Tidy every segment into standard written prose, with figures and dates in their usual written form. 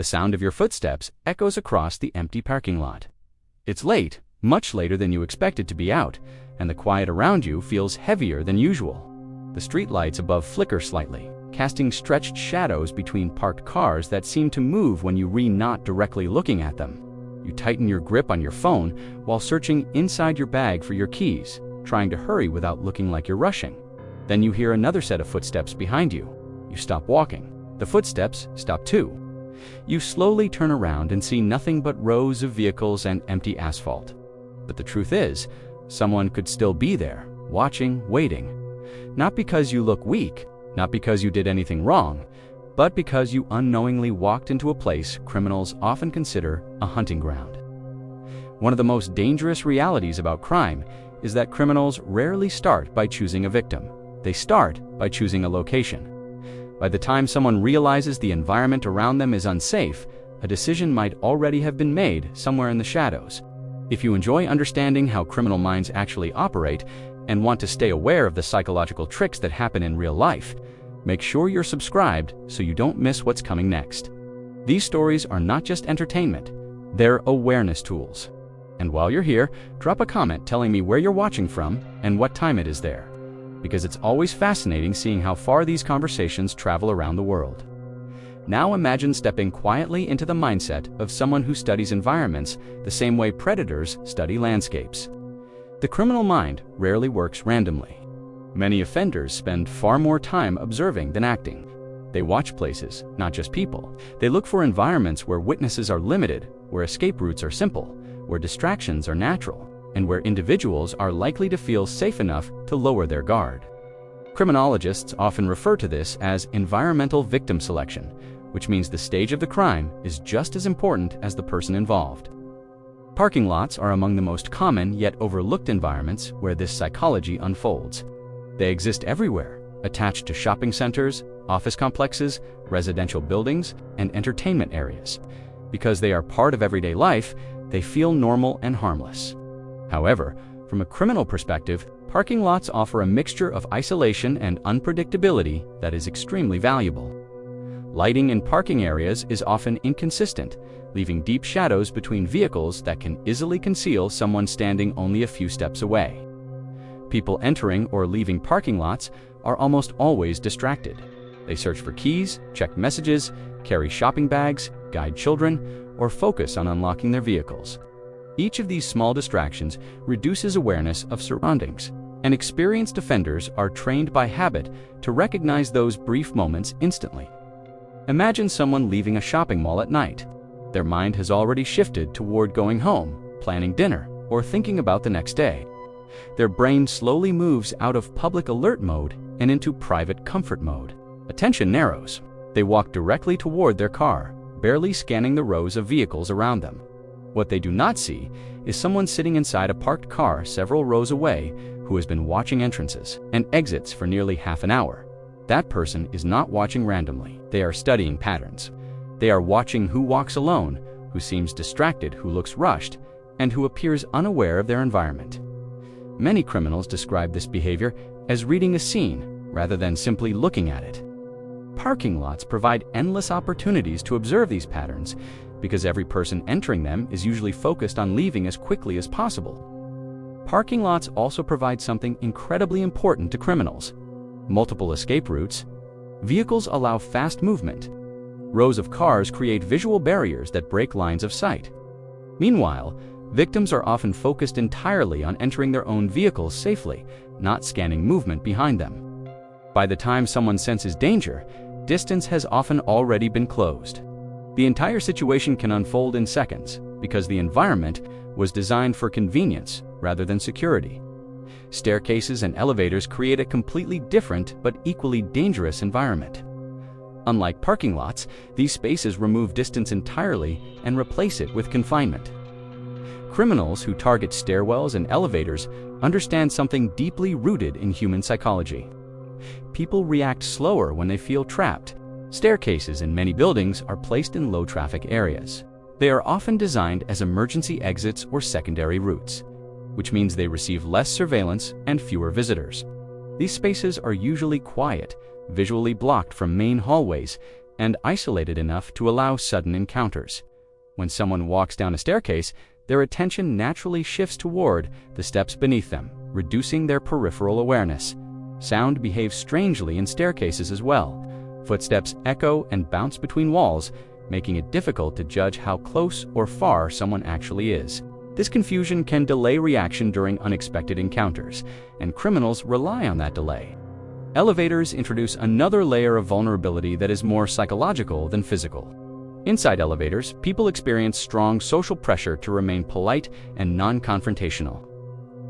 The sound of your footsteps echoes across the empty parking lot. It's late, much later than you expected to be out, and the quiet around you feels heavier than usual. The street lights above flicker slightly, casting stretched shadows between parked cars that seem to move when you not directly looking at them. You tighten your grip on your phone while searching inside your bag for your keys, trying to hurry without looking like you're rushing. Then you hear another set of footsteps behind you. You stop walking. The footsteps stop too. You slowly turn around and see nothing but rows of vehicles and empty asphalt. But the truth is, someone could still be there, watching, waiting. Not because you look weak, not because you did anything wrong, but because you unknowingly walked into a place criminals often consider a hunting ground. One of the most dangerous realities about crime is that criminals rarely start by choosing a victim. They start by choosing a location. By the time someone realizes the environment around them is unsafe, a decision might already have been made somewhere in the shadows. If you enjoy understanding how criminal minds actually operate and want to stay aware of the psychological tricks that happen in real life, make sure you're subscribed so you don't miss what's coming next. These stories are not just entertainment, they're awareness tools. And while you're here, drop a comment telling me where you're watching from and what time it is there, because it's always fascinating seeing how far these conversations travel around the world. Now imagine stepping quietly into the mindset of someone who studies environments the same way predators study landscapes. The criminal mind rarely works randomly. Many offenders spend far more time observing than acting. They watch places, not just people. They look for environments where witnesses are limited, where escape routes are simple, where distractions are natural, and where individuals are likely to feel safe enough to lower their guard. Criminologists often refer to this as environmental victim selection, which means the stage of the crime is just as important as the person involved. Parking lots are among the most common yet overlooked environments where this psychology unfolds. They exist everywhere, attached to shopping centers, office complexes, residential buildings, and entertainment areas. Because they are part of everyday life, they feel normal and harmless. However, from a criminal perspective, parking lots offer a mixture of isolation and unpredictability that is extremely valuable. Lighting in parking areas is often inconsistent, leaving deep shadows between vehicles that can easily conceal someone standing only a few steps away. People entering or leaving parking lots are almost always distracted. They search for keys, check messages, carry shopping bags, guide children, or focus on unlocking their vehicles. Each of these small distractions reduces awareness of surroundings, and experienced offenders are trained by habit to recognize those brief moments instantly. Imagine someone leaving a shopping mall at night. Their mind has already shifted toward going home, planning dinner, or thinking about the next day. Their brain slowly moves out of public alert mode and into private comfort mode. Attention narrows. They walk directly toward their car, barely scanning the rows of vehicles around them. What they do not see is someone sitting inside a parked car several rows away who has been watching entrances and exits for nearly half an hour. That person is not watching randomly. They are studying patterns. They are watching who walks alone, who seems distracted, who looks rushed, and who appears unaware of their environment. Many criminals describe this behavior as reading a scene rather than simply looking at it. Parking lots provide endless opportunities to observe these patterns because every person entering them is usually focused on leaving as quickly as possible. Parking lots also provide something incredibly important to criminals: multiple escape routes. Vehicles allow fast movement. Rows of cars create visual barriers that break lines of sight. Meanwhile, victims are often focused entirely on entering their own vehicles safely, not scanning movement behind them. By the time someone senses danger, distance has often already been closed. The entire situation can unfold in seconds because the environment was designed for convenience rather than security. Staircases and elevators create a completely different but equally dangerous environment. Unlike parking lots, these spaces remove distance entirely and replace it with confinement. Criminals who target stairwells and elevators understand something deeply rooted in human psychology. People react slower when they feel trapped. Staircases in many buildings are placed in low-traffic areas. They are often designed as emergency exits or secondary routes, which means they receive less surveillance and fewer visitors. These spaces are usually quiet, visually blocked from main hallways, and isolated enough to allow sudden encounters. When someone walks down a staircase, their attention naturally shifts toward the steps beneath them, reducing their peripheral awareness. Sound behaves strangely in staircases as well. Footsteps echo and bounce between walls, making it difficult to judge how close or far someone actually is. This confusion can delay reaction during unexpected encounters, and criminals rely on that delay. Elevators introduce another layer of vulnerability that is more psychological than physical. Inside elevators, people experience strong social pressure to remain polite and non-confrontational.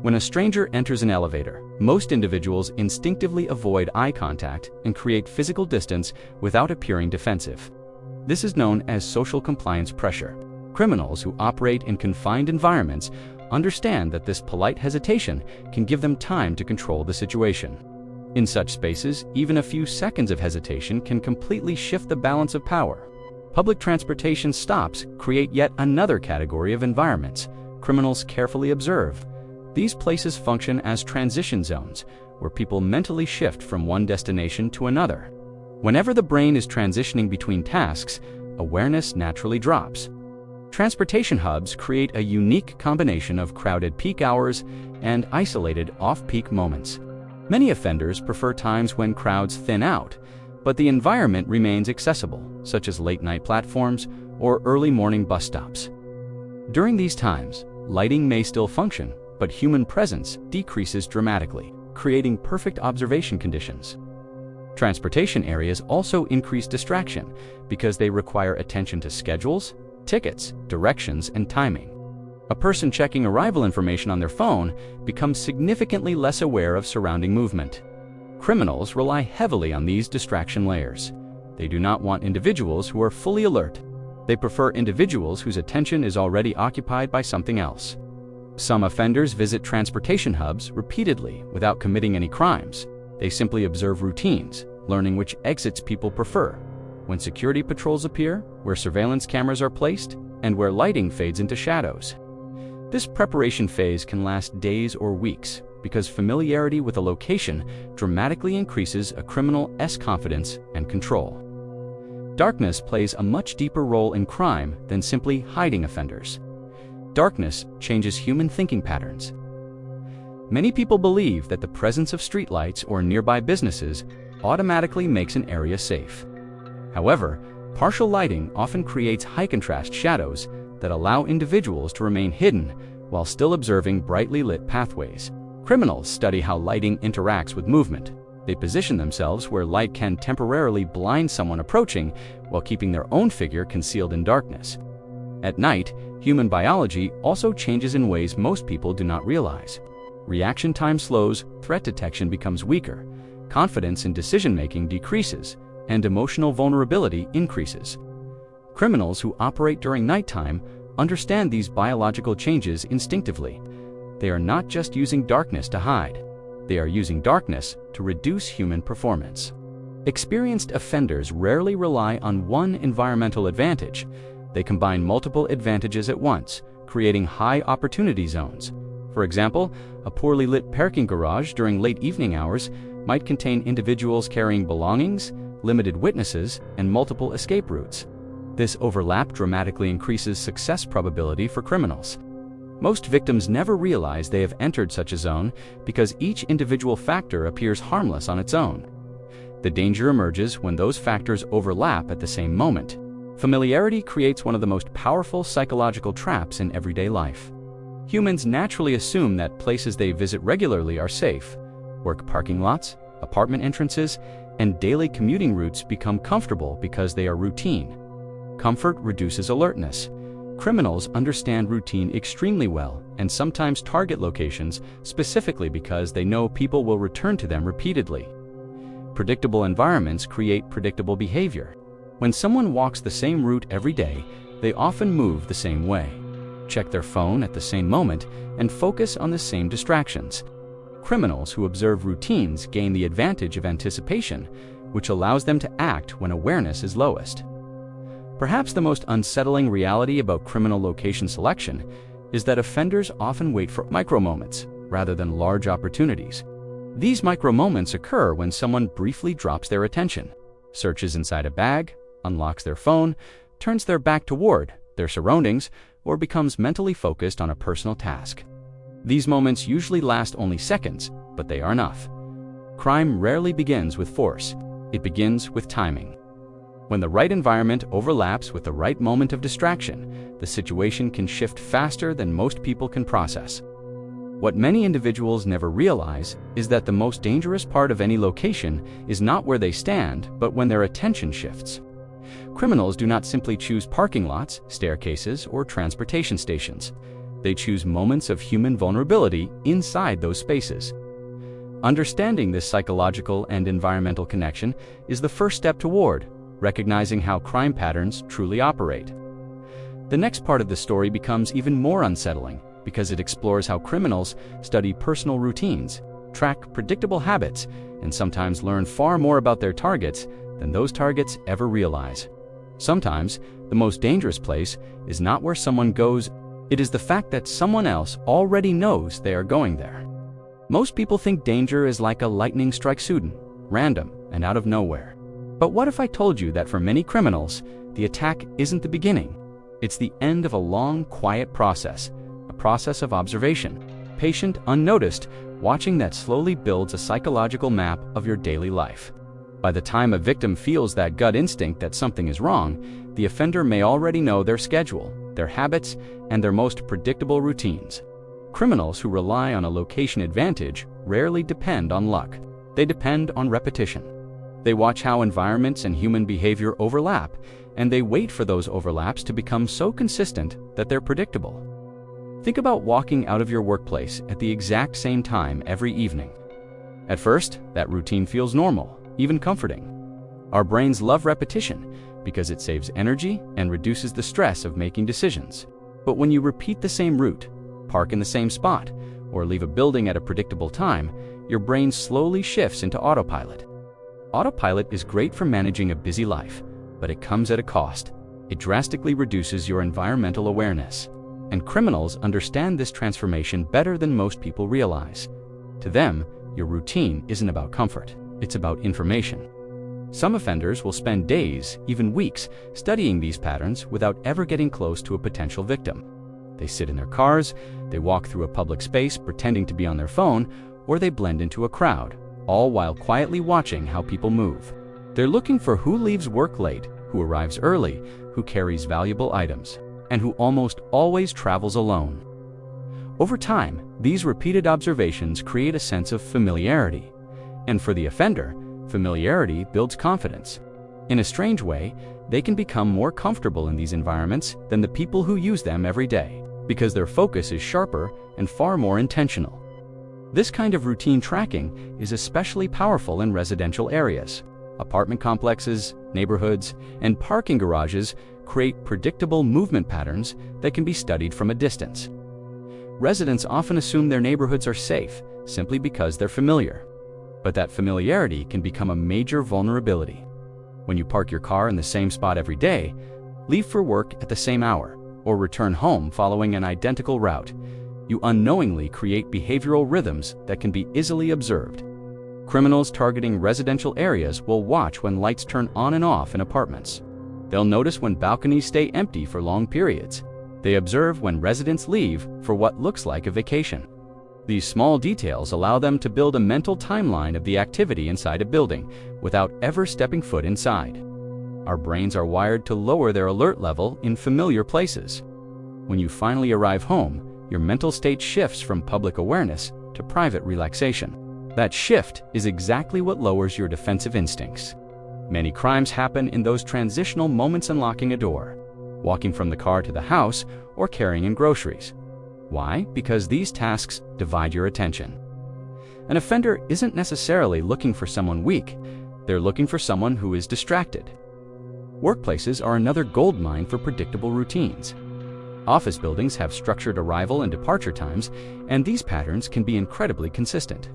When a stranger enters an elevator, most individuals instinctively avoid eye contact and create physical distance without appearing defensive. This is known as social compliance pressure. Criminals who operate in confined environments understand that this polite hesitation can give them time to control the situation. In such spaces, even a few seconds of hesitation can completely shift the balance of power. Public transportation stops create yet another category of environments criminals carefully observe. These places function as transition zones, where people mentally shift from one destination to another. Whenever the brain is transitioning between tasks, awareness naturally drops. Transportation hubs create a unique combination of crowded peak hours and isolated off-peak moments. Many offenders prefer times when crowds thin out, but the environment remains accessible, such as late-night platforms or early morning bus stops. During these times, lighting may still function, but human presence decreases dramatically, creating perfect observation conditions. Transportation areas also increase distraction because they require attention to schedules, tickets, directions, and timing. A person checking arrival information on their phone becomes significantly less aware of surrounding movement. Criminals rely heavily on these distraction layers. They do not want individuals who are fully alert. They prefer individuals whose attention is already occupied by something else. Some offenders visit transportation hubs repeatedly without committing any crimes. They simply observe routines, learning which exits people prefer, when security patrols appear, where surveillance cameras are placed, and where lighting fades into shadows. This preparation phase can last days or weeks because familiarity with a location dramatically increases a criminal's confidence and control. Darkness plays a much deeper role in crime than simply hiding offenders. Darkness changes human thinking patterns. Many people believe that the presence of streetlights or nearby businesses automatically makes an area safe. However, partial lighting often creates high-contrast shadows that allow individuals to remain hidden while still observing brightly lit pathways. Criminals study how lighting interacts with movement. They position themselves where light can temporarily blind someone approaching while keeping their own figure concealed in darkness. At night, human biology also changes in ways most people do not realize. Reaction time slows, threat detection becomes weaker, confidence in decision-making decreases, and emotional vulnerability increases. Criminals who operate during nighttime understand these biological changes instinctively. They are not just using darkness to hide. They are using darkness to reduce human performance. Experienced offenders rarely rely on one environmental advantage. They combine multiple advantages at once, creating high opportunity zones. For example, a poorly lit parking garage during late evening hours might contain individuals carrying belongings, limited witnesses, and multiple escape routes. This overlap dramatically increases success probability for criminals. Most victims never realize they have entered such a zone because each individual factor appears harmless on its own. The danger emerges when those factors overlap at the same moment. Familiarity creates one of the most powerful psychological traps in everyday life. Humans naturally assume that places they visit regularly are safe. Work parking lots, apartment entrances, and daily commuting routes become comfortable because they are routine. Comfort reduces alertness. Criminals understand routine extremely well and sometimes target locations specifically because they know people will return to them repeatedly. Predictable environments create predictable behavior. When someone walks the same route every day, they often move the same way, check their phone at the same moment, and focus on the same distractions. Criminals who observe routines gain the advantage of anticipation, which allows them to act when awareness is lowest. Perhaps the most unsettling reality about criminal location selection is that offenders often wait for micro-moments rather than large opportunities. These micro-moments occur when someone briefly drops their attention, searches inside a bag, unlocks their phone, turns their back toward their surroundings, or becomes mentally focused on a personal task. These moments usually last only seconds, but they are enough. Crime rarely begins with force. It begins with timing. When the right environment overlaps with the right moment of distraction, the situation can shift faster than most people can process. What many individuals never realize is that the most dangerous part of any location is not where they stand, but when their attention shifts. Criminals do not simply choose parking lots, staircases, or transportation stations. They choose moments of human vulnerability inside those spaces. Understanding this psychological and environmental connection is the first step toward recognizing how crime patterns truly operate. The next part of the story becomes even more unsettling because it explores how criminals study personal routines, track predictable habits, and sometimes learn far more about their targets than those targets ever realize. Sometimes, the most dangerous place is not where someone goes, it is the fact that someone else already knows they are going there. Most people think danger is like a lightning strike sudden, random, and out of nowhere. But what if I told you that for many criminals, the attack isn't the beginning? It's the end of a long, quiet process, a process of observation, patient, unnoticed, watching that slowly builds a psychological map of your daily life. By the time a victim feels that gut instinct that something is wrong, the offender may already know their schedule, their habits, and their most predictable routines. Criminals who rely on a location advantage rarely depend on luck. They depend on repetition. They watch how environments and human behavior overlap, and they wait for those overlaps to become so consistent that they're predictable. Think about walking out of your workplace at the exact same time every evening. At first, that routine feels normal, even comforting. Our brains love repetition because it saves energy and reduces the stress of making decisions. But when you repeat the same route, park in the same spot, or leave a building at a predictable time, your brain slowly shifts into autopilot. Autopilot is great for managing a busy life, but it comes at a cost. It drastically reduces your environmental awareness. And criminals understand this transformation better than most people realize. To them, your routine isn't about comfort, it's about information. Some offenders will spend days, even weeks, studying these patterns without ever getting close to a potential victim. They sit in their cars, they walk through a public space pretending to be on their phone, or they blend into a crowd, all while quietly watching how people move. They're looking for who leaves work late, who arrives early, who carries valuable items, and who almost always travels alone. Over time, these repeated observations create a sense of familiarity. And for the offender, familiarity builds confidence. In a strange way, they can become more comfortable in these environments than the people who use them every day, because their focus is sharper and far more intentional. This kind of routine tracking is especially powerful in residential areas. Apartment complexes, neighborhoods, and parking garages create predictable movement patterns that can be studied from a distance. Residents often assume their neighborhoods are safe simply because they're familiar. But that familiarity can become a major vulnerability. When you park your car in the same spot every day, leave for work at the same hour, or return home following an identical route, you unknowingly create behavioral rhythms that can be easily observed. Criminals targeting residential areas will watch when lights turn on and off in apartments. They'll notice when balconies stay empty for long periods. They observe when residents leave for what looks like a vacation. These small details allow them to build a mental timeline of the activity inside a building without ever stepping foot inside. Our brains are wired to lower their alert level in familiar places. When you finally arrive home, your mental state shifts from public awareness to private relaxation. That shift is exactly what lowers your defensive instincts. Many crimes happen in those transitional moments, unlocking a door, walking from the car to the house, or carrying in groceries. Why? Because these tasks divide your attention. An offender isn't necessarily looking for someone weak, they're looking for someone who is distracted. Workplaces are another goldmine for predictable routines. Office buildings have structured arrival and departure times, and these patterns can be incredibly consistent.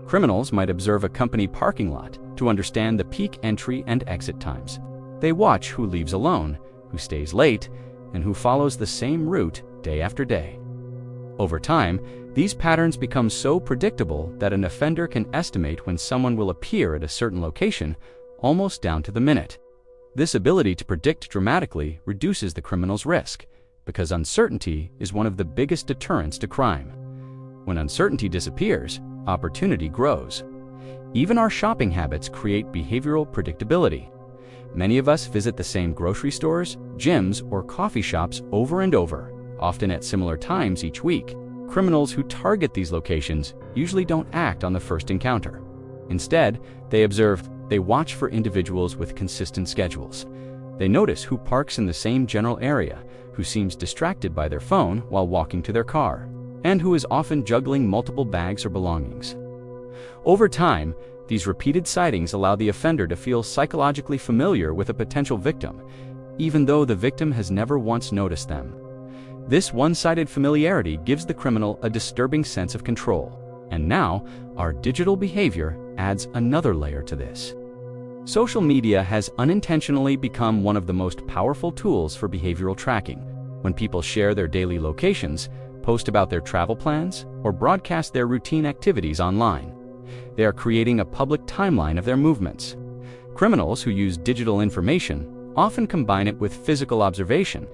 Criminals might observe a company parking lot to understand the peak entry and exit times. They watch who leaves alone, who stays late, and who follows the same route day after day. Over time, these patterns become so predictable that an offender can estimate when someone will appear at a certain location almost down to the minute. This ability to predict dramatically reduces the criminal's risk, because uncertainty is one of the biggest deterrents to crime. When uncertainty disappears, opportunity grows. Even our shopping habits create behavioral predictability. Many of us visit the same grocery stores, gyms, or coffee shops over and over, often at similar times each week. Criminals who target these locations usually don't act on the first encounter. Instead, they watch for individuals with consistent schedules. They notice who parks in the same general area, who seems distracted by their phone while walking to their car, and who is often juggling multiple bags or belongings. Over time, these repeated sightings allow the offender to feel psychologically familiar with a potential victim, even though the victim has never once noticed them. This one-sided familiarity gives the criminal a disturbing sense of control. And now, our digital behavior adds another layer to this. Social media has unintentionally become one of the most powerful tools for behavioral tracking. When people share their daily locations, post about their travel plans, or broadcast their routine activities online, they are creating a public timeline of their movements. Criminals who use digital information often combine it with physical observation.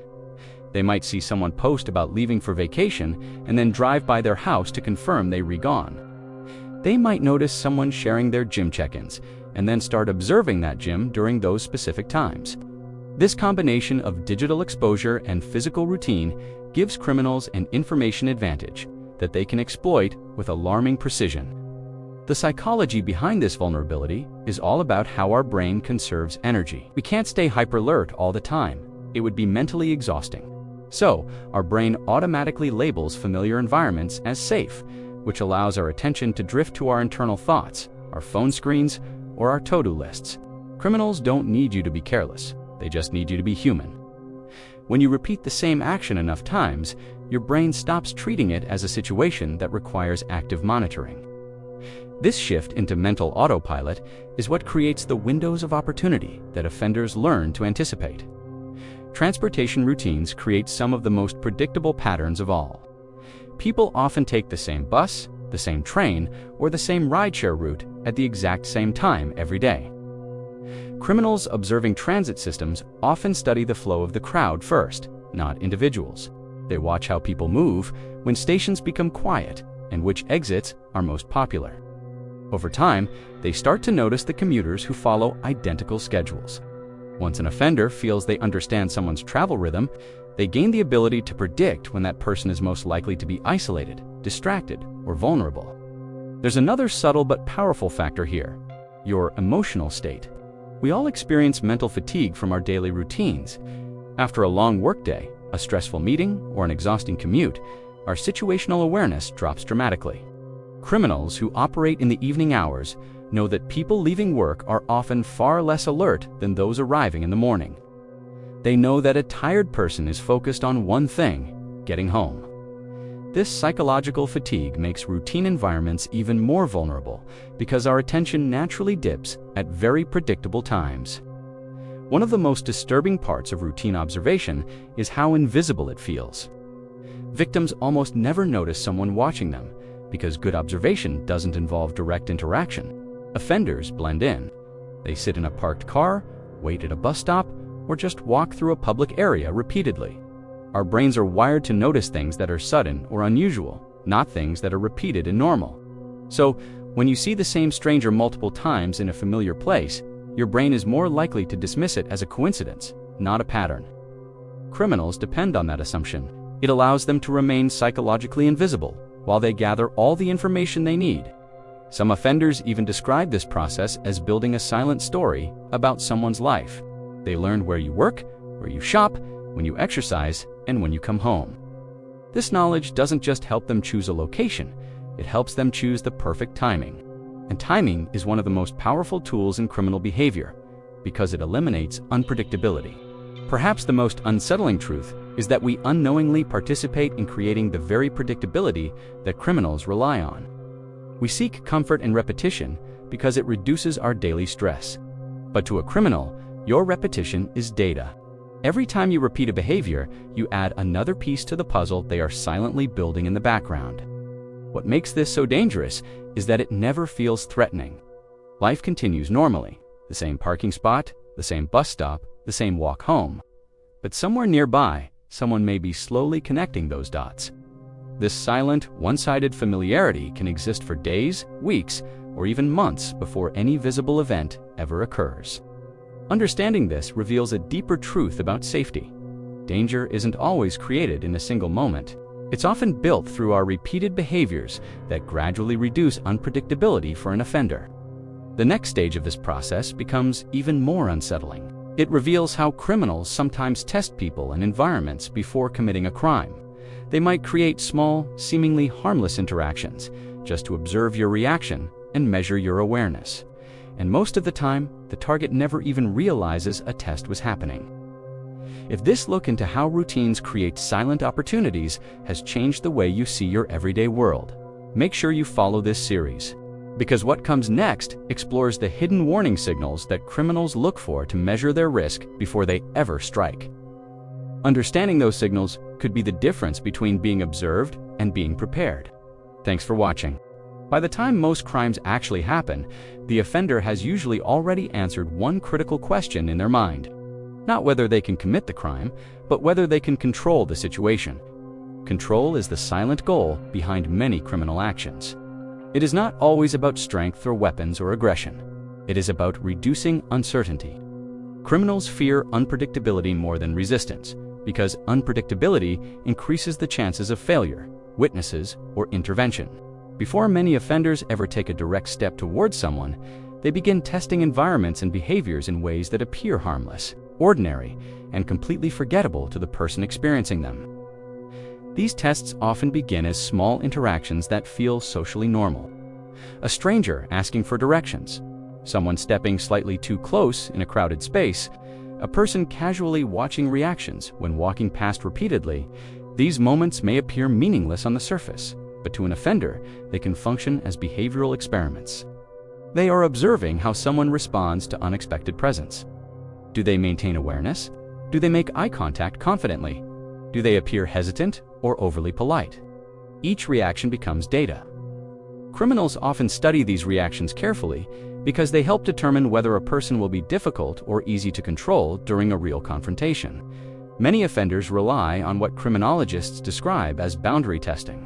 They might see someone post about leaving for vacation and then drive by their house to confirm they're gone. They might notice someone sharing their gym check-ins and then start observing that gym during those specific times. This combination of digital exposure and physical routine gives criminals an information advantage that they can exploit with alarming precision. The psychology behind this vulnerability is all about how our brain conserves energy. We can't stay hyper-alert all the time. It would be mentally exhausting. So, our brain automatically labels familiar environments as safe, which allows our attention to drift to our internal thoughts, our phone screens, or our to-do lists. Criminals don't need you to be careless. They just need you to be human. When you repeat the same action enough times, your brain stops treating it as a situation that requires active monitoring. This shift into mental autopilot is what creates the windows of opportunity that offenders learn to anticipate. Transportation routines create some of the most predictable patterns of all. People often take the same bus, the same train, or the same rideshare route at the exact same time every day. Criminals observing transit systems often study the flow of the crowd first, not individuals. They watch how people move, when stations become quiet, and which exits are most popular. Over time, they start to notice the commuters who follow identical schedules. Once an offender feels they understand someone's travel rhythm, they gain the ability to predict when that person is most likely to be isolated, distracted, or vulnerable. There's another subtle but powerful factor here: your emotional state. We all experience mental fatigue from our daily routines. After a long workday, a stressful meeting, or an exhausting commute, our situational awareness drops dramatically. Criminals who operate in the evening hours know that people leaving work are often far less alert than those arriving in the morning. They know that a tired person is focused on one thing: getting home. This psychological fatigue makes routine environments even more vulnerable because our attention naturally dips at very predictable times. One of the most disturbing parts of routine observation is how invisible it feels. Victims almost never notice someone watching them because good observation doesn't involve direct interaction. Offenders blend in. They sit in a parked car, wait at a bus stop, or just walk through a public area repeatedly. Our brains are wired to notice things that are sudden or unusual, not things that are repeated and normal. So, when you see the same stranger multiple times in a familiar place, your brain is more likely to dismiss it as a coincidence, not a pattern. Criminals depend on that assumption. It allows them to remain psychologically invisible while they gather all the information they need. Some offenders even describe this process as building a silent story about someone's life. They learn where you work, where you shop, when you exercise, and when you come home. This knowledge doesn't just help them choose a location, it helps them choose the perfect timing. And timing is one of the most powerful tools in criminal behavior because it eliminates unpredictability. Perhaps the most unsettling truth is that we unknowingly participate in creating the very predictability that criminals rely on. We seek comfort in repetition because it reduces our daily stress. But to a criminal, your repetition is data. Every time you repeat a behavior, you add another piece to the puzzle they are silently building in the background. What makes this so dangerous is that it never feels threatening. Life continues normally. The same parking spot, the same bus stop, the same walk home. But somewhere nearby, someone may be slowly connecting those dots. This silent, one-sided familiarity can exist for days, weeks, or even months before any visible event ever occurs. Understanding this reveals a deeper truth about safety. Danger isn't always created in a single moment. It's often built through our repeated behaviors that gradually reduce unpredictability for an offender. The next stage of this process becomes even more unsettling. It reveals how criminals sometimes test people and environments before committing a crime. They might create small, seemingly harmless interactions just to observe your reaction and measure your awareness. And most of the time, the target never even realizes a test was happening. If this look into how routines create silent opportunities has changed the way you see your everyday world, make sure you follow this series. Because what comes next explores the hidden warning signals that criminals look for to measure their risk before they ever strike. Understanding those signals could be the difference between being observed and being prepared. Thanks for watching. By the time most crimes actually happen, the offender has usually already answered one critical question in their mind. Not whether they can commit the crime, but whether they can control the situation. Control is the silent goal behind many criminal actions. It is not always about strength or weapons or aggression. It is about reducing uncertainty. Criminals fear unpredictability more than resistance, because unpredictability increases the chances of failure, witnesses, or intervention. Before many offenders ever take a direct step towards someone, they begin testing environments and behaviors in ways that appear harmless, ordinary, and completely forgettable to the person experiencing them. These tests often begin as small interactions that feel socially normal. A stranger asking for directions, someone stepping slightly too close in a crowded space, a person casually watching reactions when walking past repeatedly. These moments may appear meaningless on the surface, but to an offender, they can function as behavioral experiments. They are observing how someone responds to unexpected presence. Do they maintain awareness? Do they make eye contact confidently? Do they appear hesitant or overly polite? Each reaction becomes data. Criminals often study these reactions carefully because they help determine whether a person will be difficult or easy to control during a real confrontation. Many offenders rely on what criminologists describe as boundary testing.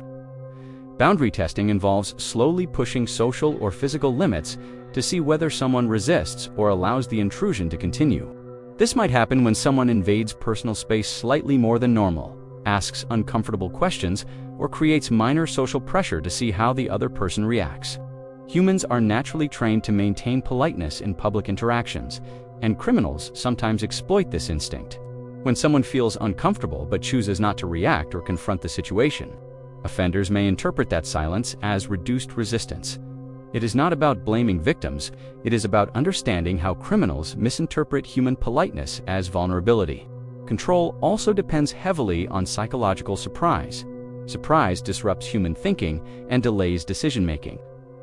Boundary testing involves slowly pushing social or physical limits to see whether someone resists or allows the intrusion to continue. This might happen when someone invades personal space slightly more than normal, asks uncomfortable questions, or creates minor social pressure to see how the other person reacts. Humans are naturally trained to maintain politeness in public interactions, and criminals sometimes exploit this instinct. When someone feels uncomfortable but chooses not to react or confront the situation, offenders may interpret that silence as reduced resistance. It is not about blaming victims, it is about understanding how criminals misinterpret human politeness as vulnerability. Control also depends heavily on psychological surprise. Surprise disrupts human thinking and delays decision-making.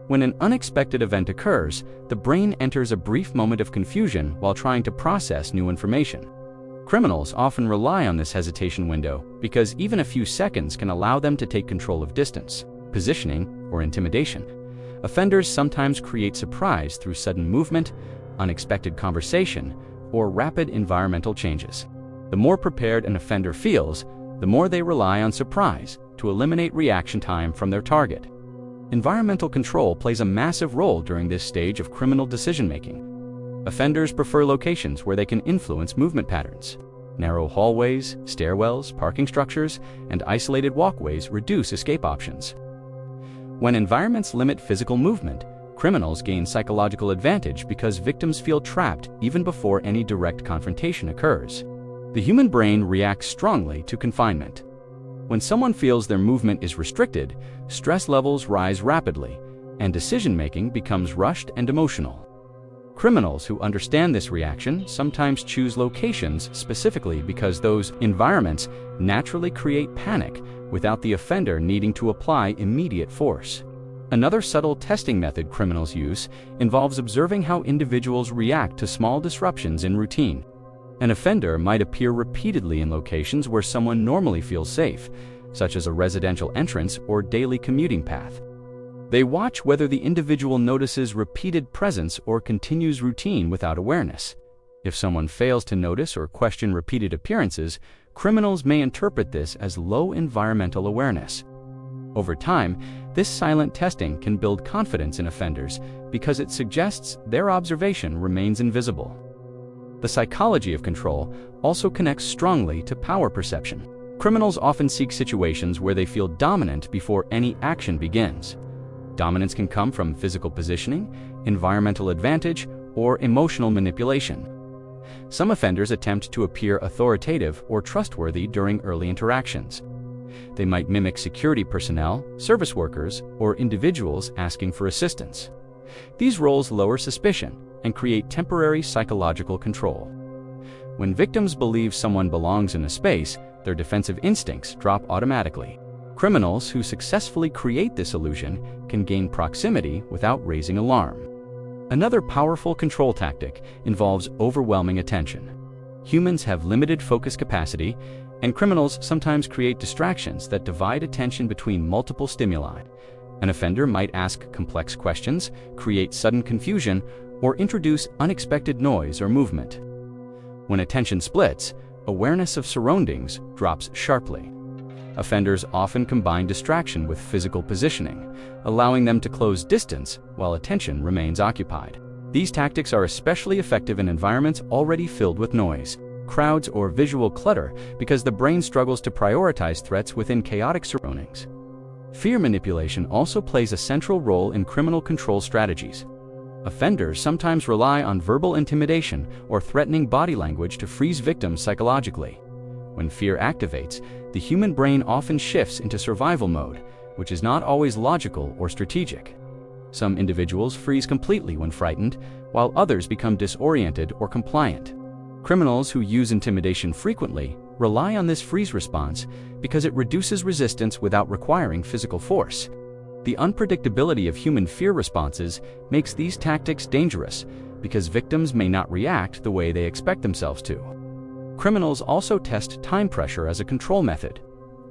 When an unexpected event occurs, the brain enters a brief moment of confusion while trying to process new information. Criminals often rely on this hesitation window because even a few seconds can allow them to take control of distance, positioning, or intimidation. Offenders sometimes create surprise through sudden movement, unexpected conversation, or rapid environmental changes. The more prepared an offender feels, the more they rely on surprise to eliminate reaction time from their target. Environmental control plays a massive role during this stage of criminal decision-making. Offenders prefer locations where they can influence movement patterns. Narrow hallways, stairwells, parking structures, and isolated walkways reduce escape options. When environments limit physical movement, criminals gain psychological advantage because victims feel trapped even before any direct confrontation occurs. The human brain reacts strongly to confinement. When someone feels their movement is restricted, stress levels rise rapidly, and decision-making becomes rushed and emotional. Criminals who understand this reaction sometimes choose locations specifically because those environments naturally create panic without the offender needing to apply immediate force. Another subtle testing method criminals use involves observing how individuals react to small disruptions in routine. An offender might appear repeatedly in locations where someone normally feels safe, such as a residential entrance or daily commuting path. They watch whether the individual notices repeated presence or continues routine without awareness. If someone fails to notice or question repeated appearances, criminals may interpret this as low environmental awareness. Over time, this silent testing can build confidence in offenders because it suggests their observation remains invisible. The psychology of control also connects strongly to power perception. Criminals often seek situations where they feel dominant before any action begins. Dominance can come from physical positioning, environmental advantage, or emotional manipulation. Some offenders attempt to appear authoritative or trustworthy during early interactions. They might mimic security personnel, service workers, or individuals asking for assistance. These roles lower suspicion and create temporary psychological control. When victims believe someone belongs in a space, their defensive instincts drop automatically. Criminals who successfully create this illusion can gain proximity without raising alarm. Another powerful control tactic involves overwhelming attention. Humans have limited focus capacity, and criminals sometimes create distractions that divide attention between multiple stimuli. An offender might ask complex questions, create sudden confusion, or introduce unexpected noise or movement. When attention splits, awareness of surroundings drops sharply. Offenders often combine distraction with physical positioning, allowing them to close distance while attention remains occupied. These tactics are especially effective in environments already filled with noise, crowds, or visual clutter because the brain struggles to prioritize threats within chaotic surroundings. Fear manipulation also plays a central role in criminal control strategies. Offenders sometimes rely on verbal intimidation or threatening body language to freeze victims psychologically. When fear activates, the human brain often shifts into survival mode, which is not always logical or strategic. Some individuals freeze completely when frightened, while others become disoriented or compliant. Criminals who use intimidation frequently rely on this freeze response because it reduces resistance without requiring physical force. The unpredictability of human fear responses makes these tactics dangerous because victims may not react the way they expect themselves to. Criminals also test time pressure as a control method.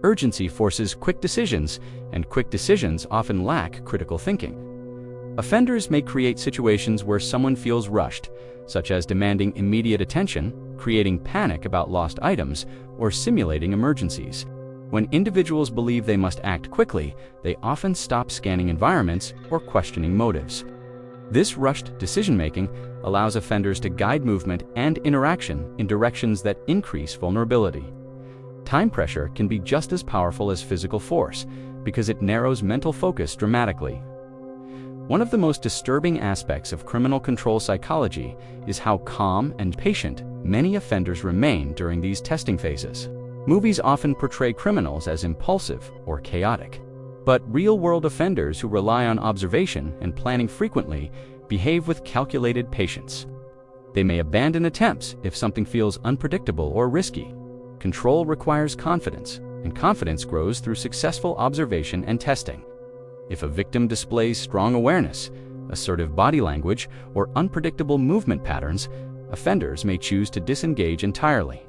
Urgency forces quick decisions, and quick decisions often lack critical thinking. Offenders may create situations where someone feels rushed, such as demanding immediate attention, creating panic about lost items, or simulating emergencies. When individuals believe they must act quickly, they often stop scanning environments or questioning motives. This rushed decision-making allows offenders to guide movement and interaction in directions that increase vulnerability. Time pressure can be just as powerful as physical force because it narrows mental focus dramatically. One of the most disturbing aspects of criminal control psychology is how calm and patient many offenders remain during these testing phases. Movies often portray criminals as impulsive or chaotic, but real-world offenders who rely on observation and planning frequently behave with calculated patience. They may abandon attempts if something feels unpredictable or risky. Control requires confidence, and confidence grows through successful observation and testing. If a victim displays strong awareness, assertive body language, or unpredictable movement patterns, offenders may choose to disengage entirely.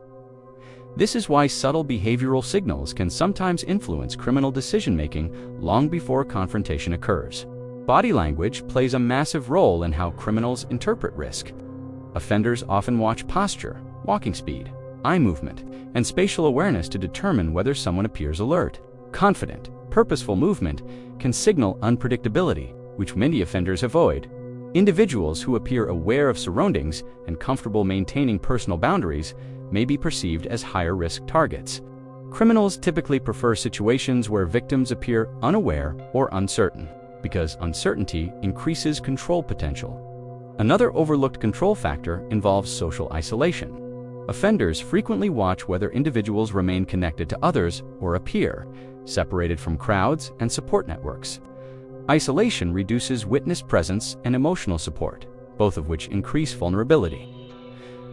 This is why subtle behavioral signals can sometimes influence criminal decision-making long before confrontation occurs. Body language plays a massive role in how criminals interpret risk. Offenders often watch posture, walking speed, eye movement, and spatial awareness to determine whether someone appears alert. Confident, purposeful movement can signal unpredictability, which many offenders avoid. Individuals who appear aware of surroundings and comfortable maintaining personal boundaries may be perceived as higher-risk targets. Criminals typically prefer situations where victims appear unaware or uncertain, because uncertainty increases control potential. Another overlooked control factor involves social isolation. Offenders frequently watch whether individuals remain connected to others or appear separated from crowds and support networks. Isolation reduces witness presence and emotional support, both of which increase vulnerability.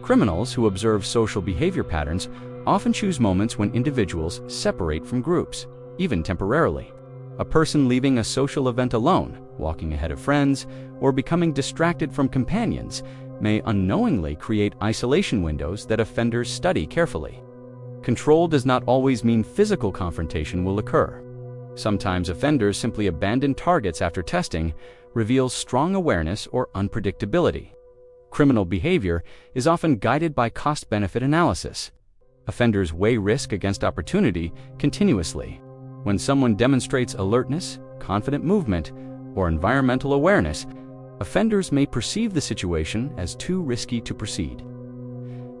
Criminals who observe social behavior patterns often choose moments when individuals separate from groups, even temporarily. A person leaving a social event alone, walking ahead of friends, or becoming distracted from companions may unknowingly create isolation windows that offenders study carefully. Control does not always mean physical confrontation will occur. Sometimes offenders simply abandon targets after testing reveals strong awareness or unpredictability. Criminal behavior is often guided by cost-benefit analysis. Offenders weigh risk against opportunity continuously. When someone demonstrates alertness, confident movement, or environmental awareness, offenders may perceive the situation as too risky to proceed.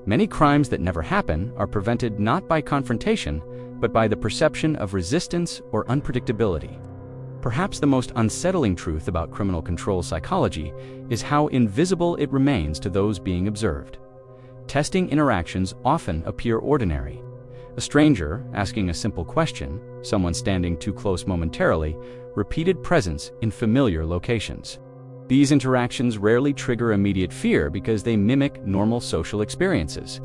Many crimes that never happen are prevented not by confrontation, but by the perception of resistance or unpredictability. Perhaps the most unsettling truth about criminal control psychology is how invisible it remains to those being observed. Testing interactions often appear ordinary. A stranger asking a simple question, someone standing too close momentarily, repeated presence in familiar locations. These interactions rarely trigger immediate fear because they mimic normal social experiences.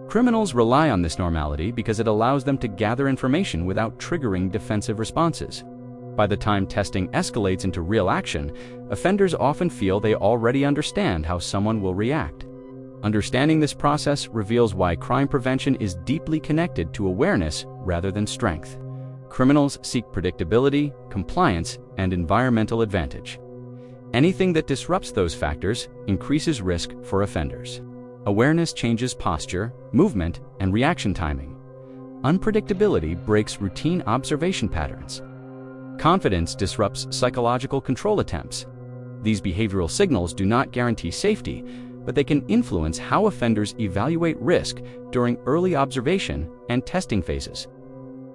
Criminals rely on this normality because it allows them to gather information without triggering defensive responses. By the time testing escalates into real action, offenders often feel they already understand how someone will react. Understanding this process reveals why crime prevention is deeply connected to awareness rather than strength. Criminals seek predictability, compliance, and environmental advantage. Anything that disrupts those factors increases risk for offenders. Awareness changes posture, movement, and reaction timing. Unpredictability breaks routine observation patterns. Confidence disrupts psychological control attempts. These behavioral signals do not guarantee safety, but they can influence how offenders evaluate risk during early observation and testing phases.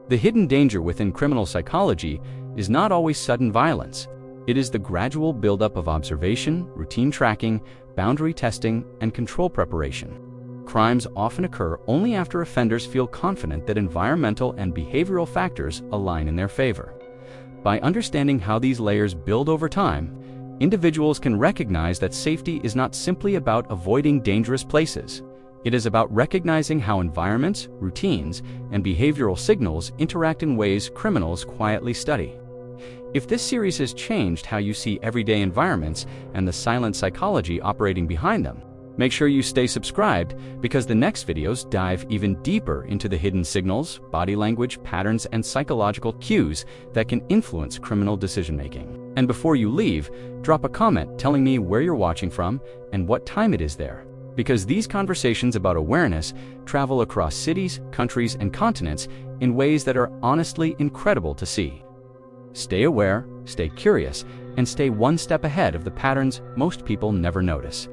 The hidden danger within criminal psychology is not always sudden violence. It is the gradual buildup of observation, routine tracking, boundary testing, and control preparation. Crimes often occur only after offenders feel confident that environmental and behavioral factors align in their favor. By understanding how these layers build over time, individuals can recognize that safety is not simply about avoiding dangerous places. It is about recognizing how environments, routines, and behavioral signals interact in ways criminals quietly study. If this series has changed how you see everyday environments and the silent psychology operating behind them, make sure you stay subscribed because the next videos dive even deeper into the hidden signals, body language, patterns, and psychological cues that can influence criminal decision-making. And before you leave, drop a comment telling me where you're watching from and what time it is there, because these conversations about awareness travel across cities, countries, and continents in ways that are honestly incredible to see. Stay aware, stay curious, and stay one step ahead of the patterns most people never notice.